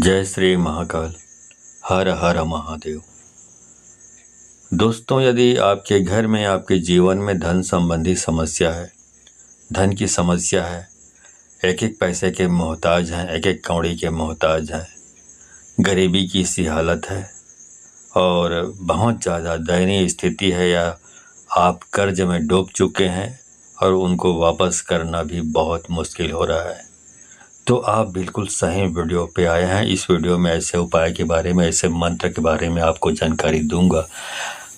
जय श्री महाकाल। हर हर महादेव। दोस्तों, यदि आपके घर में, आपके जीवन में धन संबंधी समस्या है, धन की समस्या है, एक एक पैसे के मोहताज हैं, एक एक कौड़ी के मोहताज हैं, गरीबी की सी हालत है और बहुत ज़्यादा दयनीय स्थिति है, या आप कर्ज में डूब चुके हैं और उनको वापस करना भी बहुत मुश्किल हो रहा है, तो आप बिल्कुल सही वीडियो पे आए हैं। इस वीडियो में ऐसे उपाय के बारे में, ऐसे मंत्र के बारे में आपको जानकारी दूंगा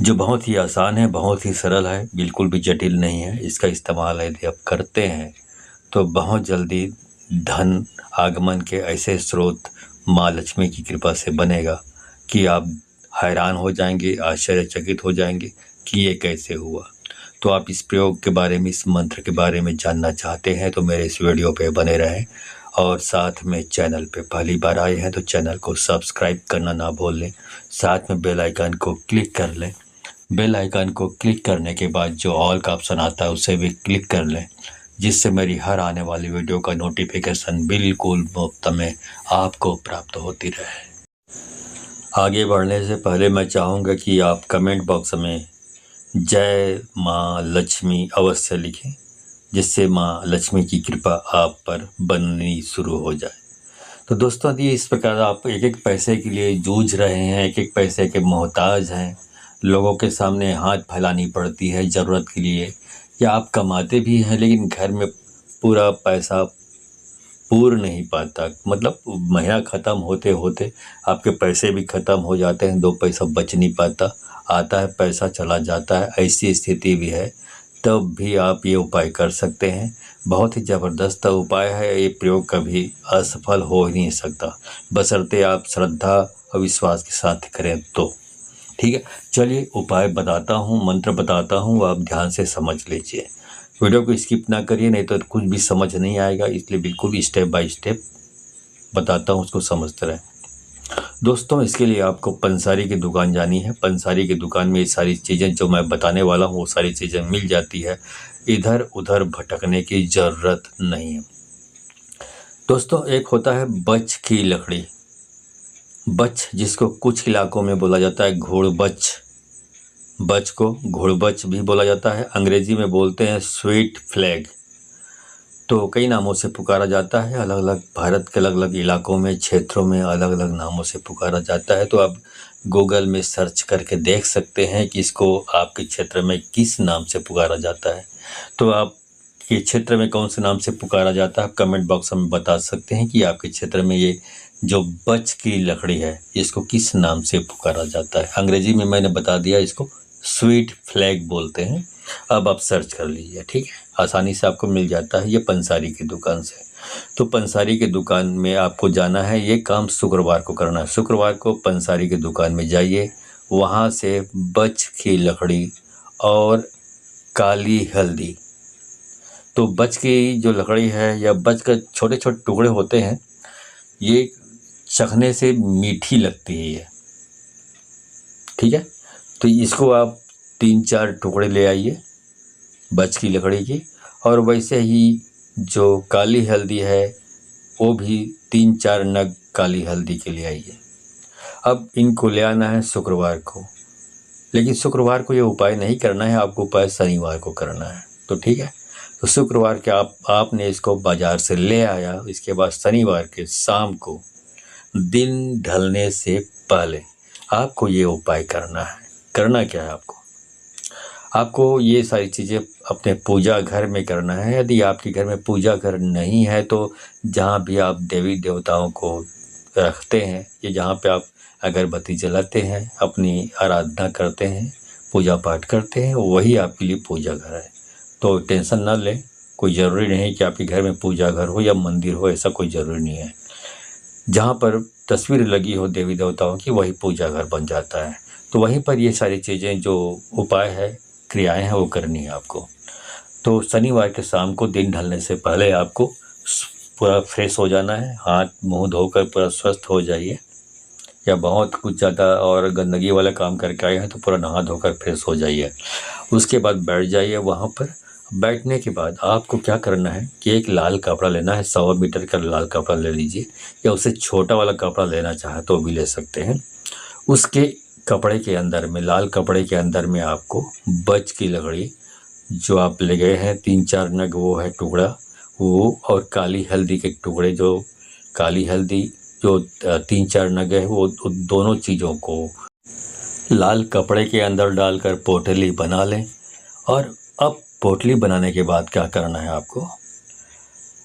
जो बहुत ही आसान है, बहुत ही सरल है, बिल्कुल भी जटिल नहीं है। इसका इस्तेमाल यदि आप करते हैं तो बहुत जल्दी धन आगमन के ऐसे स्रोत माँ लक्ष्मी की कृपा से बनेगा कि आप हैरान हो जाएंगे, आश्चर्यचकित हो जाएंगे कि ये कैसे हुआ। तो आप इस प्रयोग के बारे में, इस मंत्र के बारे में जानना चाहते हैं तो मेरे इस वीडियो पे बने रहें, और साथ में चैनल पे पहली बार आए हैं तो चैनल को सब्सक्राइब करना ना भूल लें, साथ में बेल आइकन को क्लिक कर लें। बेल आइकन को क्लिक करने के बाद जो ऑल का ऑप्शन आता है उसे भी क्लिक कर लें, जिससे मेरी हर आने वाली वीडियो का नोटिफिकेशन बिल्कुल मुफ्त में आपको प्राप्त होती रहे। आगे बढ़ने से पहले मैं चाहूँगा कि आप कमेंट बॉक्स में जय माँ लक्ष्मी अवश्य लिखें, जिससे माँ लक्ष्मी की कृपा आप पर बननी शुरू हो जाए। तो दोस्तों, यदि इस प्रकार आप एक एक पैसे के लिए जूझ रहे हैं, एक एक पैसे के मोहताज हैं, लोगों के सामने हाथ फैलानी पड़ती है ज़रूरत के लिए, या आप कमाते भी हैं लेकिन घर में पूरा पैसा पूर नहीं पाता, मतलब महीना ख़त्म होते होते आपके पैसे भी ख़त्म हो जाते हैं, दो पैसा बच नहीं पाता, आता है पैसा चला जाता है, ऐसी स्थिति भी है, तब भी आप ये उपाय कर सकते हैं। बहुत ही ज़बरदस्त उपाय है, ये प्रयोग कभी असफल हो ही नहीं सकता, बशर्ते आप श्रद्धा और विश्वास के साथ करें तो। ठीक है, चलिए उपाय बताता हूँ, मंत्र बताता हूँ, आप ध्यान से समझ लीजिए। वीडियो को स्किप ना करिए, नहीं तो कुछ भी समझ नहीं आएगा, इसलिए बिल्कुल स्टेप बाय स्टेप बताता हूँ, उसको समझते रहें। दोस्तों, इसके लिए आपको पंसारी की दुकान जानी है। पंसारी की दुकान में ये सारी चीज़ें जो मैं बताने वाला हूँ वो सारी चीज़ें मिल जाती है, इधर उधर भटकने की ज़रूरत नहीं है। दोस्तों, एक होता है बच की लकड़ी, बच जिसको कुछ इलाकों में बोला जाता है घोड़बच, बच को घोड़बच भी बोला जाता है, अंग्रेजी में बोलते हैं स्वीट फ्लैग। तो कई नामों से पुकारा जाता है, अलग अलग भारत के अलग अलग इलाकों में, क्षेत्रों में अलग अलग नामों से पुकारा जाता है। तो आप गूगल में सर्च करके देख सकते हैं कि इसको आपके क्षेत्र में किस नाम से पुकारा जाता है। तो आपके क्षेत्र में कौन से नाम से पुकारा जाता है, आप कमेंट बॉक्स में बता सकते हैं कि आपके क्षेत्र में ये जो बच की लकड़ी है इसको किस नाम से पुकारा जाता है। अंग्रेजी में मैंने बता दिया, इसको स्वीट फ्लैग बोलते हैं। अब आप सर्च कर लीजिए, ठीक है, आसानी से आपको मिल जाता है ये पंसारी की दुकान से। तो पंसारी की दुकान में आपको जाना है, ये काम शुक्रवार को करना है। शुक्रवार को पंसारी की दुकान में जाइए, वहाँ से बच की लकड़ी और काली हल्दी। तो बच की जो लकड़ी है या बच के छोटे छोटे टुकड़े होते हैं, ये चखने से मीठी लगती है ये, ठीक है। तो इसको आप 3-4 टुकड़े ले आइए बच की लकड़ी की, और वैसे ही जो काली हल्दी है वो भी 3-4 नग काली हल्दी के ले आइए। अब इनको ले आना है शुक्रवार को, लेकिन शुक्रवार को ये उपाय नहीं करना है, आपको उपाय शनिवार को करना है। तो ठीक है, तो शुक्रवार के आपने इसको बाज़ार से ले आया, इसके बाद शनिवार के शाम को दिन ढलने से पहले आपको ये उपाय करना है। करना क्या है, आपको ये सारी चीज़ें अपने पूजा घर में करना है। यदि आपके घर में पूजा घर नहीं है तो जहाँ भी आप देवी देवताओं को रखते हैं, या जहाँ पे आप अगरबत्ती जलाते हैं, अपनी आराधना करते हैं, पूजा पाठ करते हैं, वही आपके लिए पूजा घर है। तो टेंशन ना लें, कोई ज़रूरी नहीं कि आपके घर में पूजा घर हो या मंदिर हो, ऐसा कोई ज़रूरी नहीं है। जहाँ पर तस्वीर लगी हो देवी देवताओं की, वही पूजा घर बन जाता है। तो वहीं पर ये सारी चीज़ें जो उपाय है, क्रियाएं हैं, वो करनी है आपको। तो शनिवार के शाम को दिन ढलने से पहले आपको पूरा फ्रेश हो जाना है, हाथ मुंह धोकर पूरा स्वस्थ हो जाइए, या बहुत कुछ ज़्यादा और गंदगी वाला काम करके आए हैं तो पूरा नहा धोकर फ्रेश हो जाइए। उसके बाद बैठ जाइए वहाँ पर, बैठने के बाद आपको क्या करना है कि एक लाल कपड़ा लेना है, 100 मीटर का लाल कपड़ा ले लीजिए, या उससे छोटा वाला कपड़ा लेना चाहे तो भी ले सकते हैं। उसके कपड़े के अंदर में, लाल कपड़े के अंदर में आपको बच की लकड़ी जो आप ले गए हैं 3-4 नग, वो है टुकड़ा वो, और काली हल्दी के टुकड़े, जो काली हल्दी जो 3-4 नग है, वो दोनों चीज़ों को लाल कपड़े के अंदर डालकर पोटली बना लें। और अब पोटली बनाने के बाद क्या करना है आपको,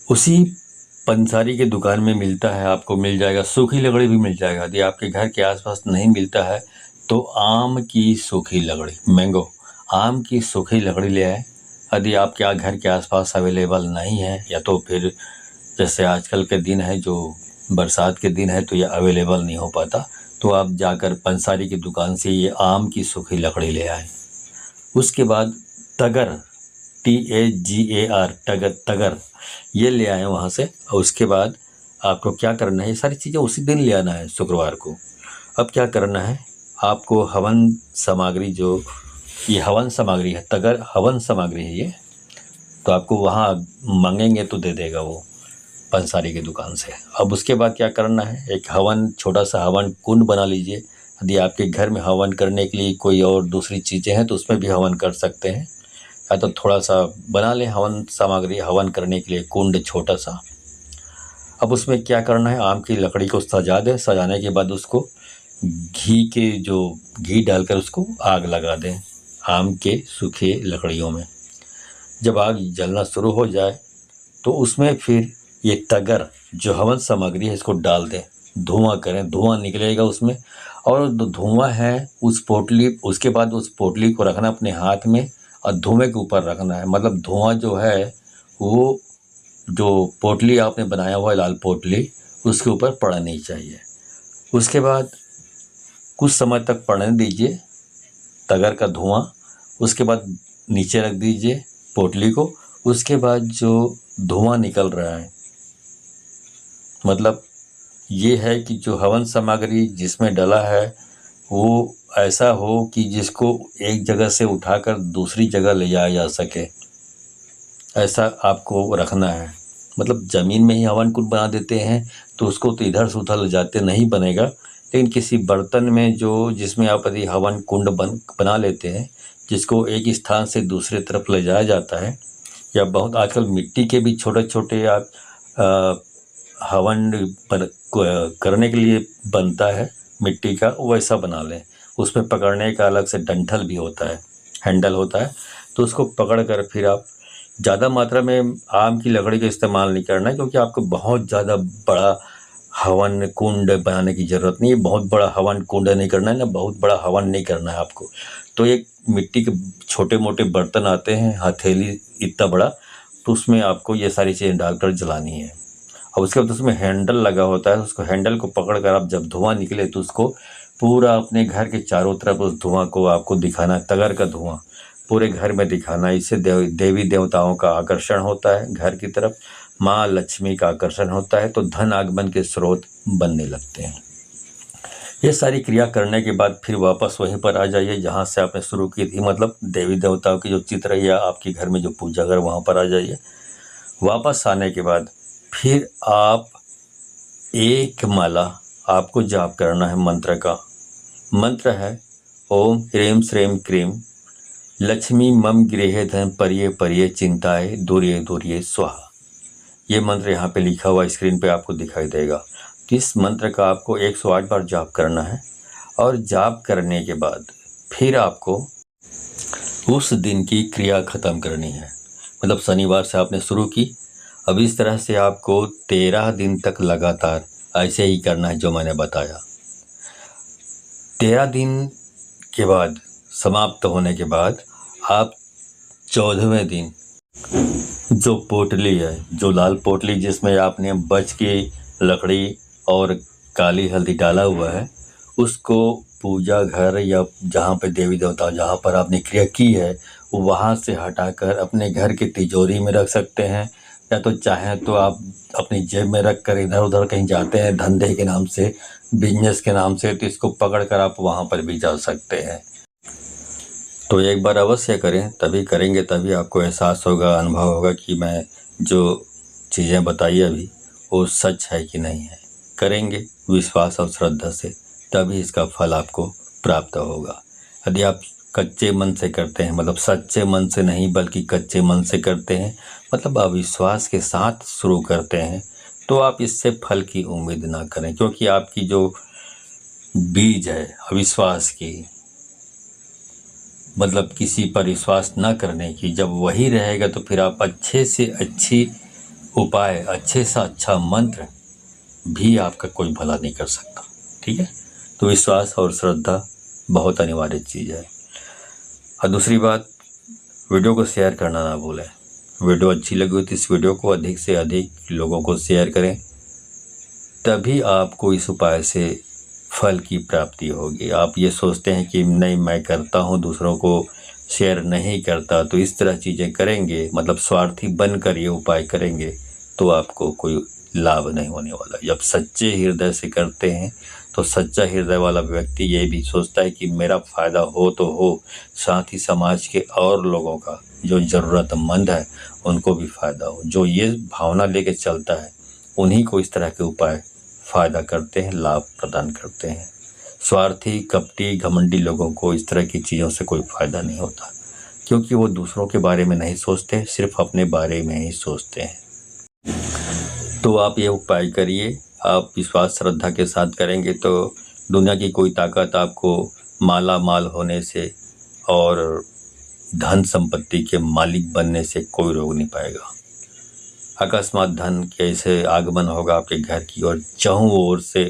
उसी पंसारी की दुकान में मिलता है, आपको मिल जाएगा, सूखी लकड़ी भी मिल जाएगा। यदि आपके घर के आसपास नहीं मिलता है तो आम की सूखी लकड़ी, मैंगो आम की सूखी लकड़ी ले आए। यदि आपके यहाँ घर के आसपास अवेलेबल नहीं है, या तो फिर जैसे आजकल के दिन है, जो बरसात के दिन है, तो ये अवेलेबल नहीं हो पाता, तो आप जाकर पंसारी की दुकान से ये आम की सूखी लकड़ी ले आए। उसके बाद तगर, TAGAR, तगर ये ले आए वहाँ से। और उसके बाद आपको क्या करना है, ये सारी चीज़ें उसी दिन ले आना है, शुक्रवार को। अब क्या करना है, आपको हवन सामग्री, जो ये हवन सामग्री है, तगर हवन सामग्री है ये, तो आपको वहाँ मांगेंगे तो दे देगा वो पंसारी की दुकान से। अब उसके बाद क्या करना है, एक हवन, छोटा सा हवन कुंड बना लीजिए। यदि आपके घर में हवन करने के लिए कोई और दूसरी चीज़ें हैं तो उसमें भी हवन कर सकते हैं, या तो थोड़ा सा बना लें हवन सामग्री, हवन करने के लिए कुंड छोटा सा। अब उसमें क्या करना है, आम की लकड़ी को सजा दें। सजाने के बाद उसको घी डालकर उसको आग लगा दें आम के सूखे लकड़ियों में। जब आग जलना शुरू हो जाए तो उसमें फिर ये तगर जो हवन सामग्री है इसको डाल दें, धुआं करें, धुआं निकलेगा उसमें। और जो धुआं है उस पोटली, उसके बाद उस पोटली को रखना अपने हाथ में और धुएं के ऊपर रखना है। मतलब धुआं जो है वो, जो पोटली आपने बनाया हुआ है लाल पोटली, उसके ऊपर पड़ना नहीं चाहिए। उसके बाद कुछ समय तक पड़ने दीजिए तगर का धुआं। उसके बाद नीचे रख दीजिए पोटली को। उसके बाद जो धुआं निकल रहा है, मतलब ये है कि जो हवन सामग्री जिसमें डला है वो ऐसा हो कि जिसको एक जगह से उठाकर दूसरी जगह ले जाया जा सके, ऐसा आपको रखना है। मतलब ज़मीन में ही हवन कुंड बना देते हैं तो उसको तो इधर से उधर ले जाते नहीं बनेगा, लेकिन किसी बर्तन में जो, जिसमें आप यदि हवन कुंड बना लेते हैं, जिसको एक स्थान से दूसरे तरफ ले जाया जाता है, या बहुत आजकल मिट्टी के भी छोटे छोटे आप हवन करने के लिए बनता है मिट्टी का, वैसा बना लें। उसमें पकड़ने का अलग से डंठल भी होता है, हैंडल होता है, तो उसको पकड़ कर फिर आप, ज़्यादा मात्रा में आम की लकड़ी का इस्तेमाल नहीं करना है, क्योंकि आपको बहुत ज़्यादा बड़ा हवन कुंड बनाने की ज़रूरत नहीं है। बहुत बड़ा हवन कुंड नहीं करना है ना, बहुत बड़ा हवन नहीं करना है आपको। तो एक मिट्टी के छोटे मोटे बर्तन आते हैं, हथेली इतना बड़ा, तो उसमें आपको ये सारी चीज़ें डालकर जलानी है। और उसके बाद उसमें हैंडल लगा होता है, उसको हैंडल को पकड़ कर आप जब धुआं निकले तो उसको पूरा अपने घर के चारों तरफ उस धुआं को आपको दिखाना, तगर का धुआं पूरे घर में दिखाना। इससे देवी देवताओं का आकर्षण होता है घर की तरफ, माँ लक्ष्मी का आकर्षण होता है, तो धन आगमन के स्रोत बनने लगते हैं। ये सारी क्रिया करने के बाद फिर वापस वहीं पर आ जाइए जहाँ से आपने शुरू की थी, मतलब देवी देवताओं की जो चित्र है या आपके घर में जो पूजा घर, वहाँ पर आ जाइए। वापस आने के बाद फिर आप एक माला आपको जाप करना है मंत्र का। मंत्र है ओम ह्रीं श्रीं क्रीं लक्ष्मी मम गृहे धन पर्ये पर्ये चिंताए दूरिये दूरिये स्वाहा। ये मंत्र यहाँ पे लिखा हुआ स्क्रीन पे आपको दिखाई देगा। तो इस मंत्र का आपको 108 बार जाप करना है, और जाप करने के बाद फिर आपको उस दिन की क्रिया ख़त्म करनी है। मतलब शनिवार से आपने शुरू की, अब इस तरह से आपको 13 दिन तक लगातार ऐसे ही करना है जो मैंने बताया। 13 दिन के बाद, समाप्त होने के बाद, आप 14वें दिन जो पोटली है, जो लाल पोटली जिसमें आपने बच की लकड़ी और काली हल्दी डाला हुआ है, उसको पूजा घर या जहाँ पे देवी देवता, जहाँ पर आपने क्रिया की है, वहाँ से हटाकर अपने घर की तिजोरी में रख सकते हैं, या तो चाहें तो आप अपनी जेब में रख कर इधर उधर कहीं जाते हैं धंधे के नाम से, बिजनेस के नाम से, तो इसको पकड़ कर आप वहाँ पर भी जा सकते हैं। तो एक बार अवश्य करें, तभी करेंगे तभी आपको एहसास होगा, अनुभव होगा कि मैं जो चीज़ें बताई अभी वो सच है कि नहीं है। करेंगे विश्वास और श्रद्धा से, तभी इसका फल आपको प्राप्त होगा। यदि आप कच्चे मन से करते हैं, मतलब सच्चे मन से नहीं बल्कि कच्चे मन से करते हैं, मतलब अविश्वास के साथ शुरू करते हैं, तो आप इससे फल की उम्मीद ना करें, क्योंकि आपकी जो बीज है अविश्वास की, मतलब किसी पर विश्वास न करने की, जब वही रहेगा तो फिर आप अच्छे से अच्छी उपाय, अच्छे से अच्छा मंत्र भी आपका कोई भला नहीं कर सकता। ठीक है, तो विश्वास और श्रद्धा बहुत अनिवार्य चीज़ है। और दूसरी बात, वीडियो को शेयर करना ना भूलें। वीडियो अच्छी लगी हो तो इस वीडियो को अधिक से अधिक लोगों को शेयर करें, तभी आपको इस उपाय से फल की प्राप्ति होगी। आप ये सोचते हैं कि नहीं मैं करता हूँ, दूसरों को शेयर नहीं करता, तो इस तरह चीज़ें करेंगे, मतलब स्वार्थी बनकर ये उपाय करेंगे, तो आपको कोई लाभ नहीं होने वाला। जब सच्चे हृदय से करते हैं तो सच्चा हृदय वाला व्यक्ति ये भी सोचता है कि मेरा फ़ायदा हो तो हो, साथ ही समाज के और लोगों का जो ज़रूरतमंद है उनको भी फ़ायदा हो। जो ये भावना लेके चलता है उन्हीं को इस तरह के उपाय फ़ायदा करते हैं, लाभ प्रदान करते हैं। स्वार्थी, कपटी, घमंडी लोगों को इस तरह की चीज़ों से कोई फ़ायदा नहीं होता, क्योंकि वो दूसरों के बारे में नहीं सोचते, सिर्फ अपने बारे में ही सोचते हैं। तो आप ये उपाय करिए, आप विश्वास श्रद्धा के साथ करेंगे तो दुनिया की कोई ताकत आपको माला माल होने से और धन संपत्ति के मालिक बनने से कोई रोक नहीं पाएगा। अकस्मात धन कैसे आगमन होगा आपके घर की, और चारों ओर से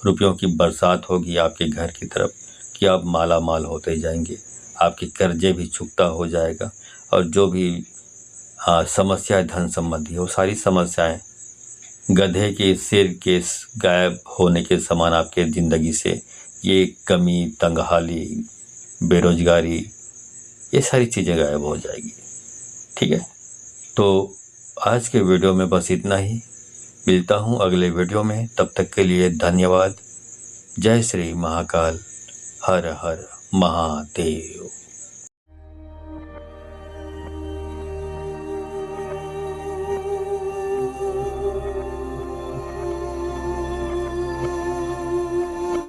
रुपयों की बरसात होगी आपके घर की तरफ कि आप माला माल होते जाएंगे। आपके कर्जे भी चुकता हो जाएगा, और जो भी समस्याएं धन संबंधी हो, सारी समस्याएं गधे के सिर के गायब होने के समान आपके ज़िंदगी से ये कमी, तंगहाली, बेरोजगारी, ये सारी चीज़ें गायब हो जाएगी। ठीक है, तो आज के वीडियो में बस इतना ही। मिलता हूँ अगले वीडियो में, तब तक के लिए धन्यवाद। जय श्री महाकाल, हर हर महादेव।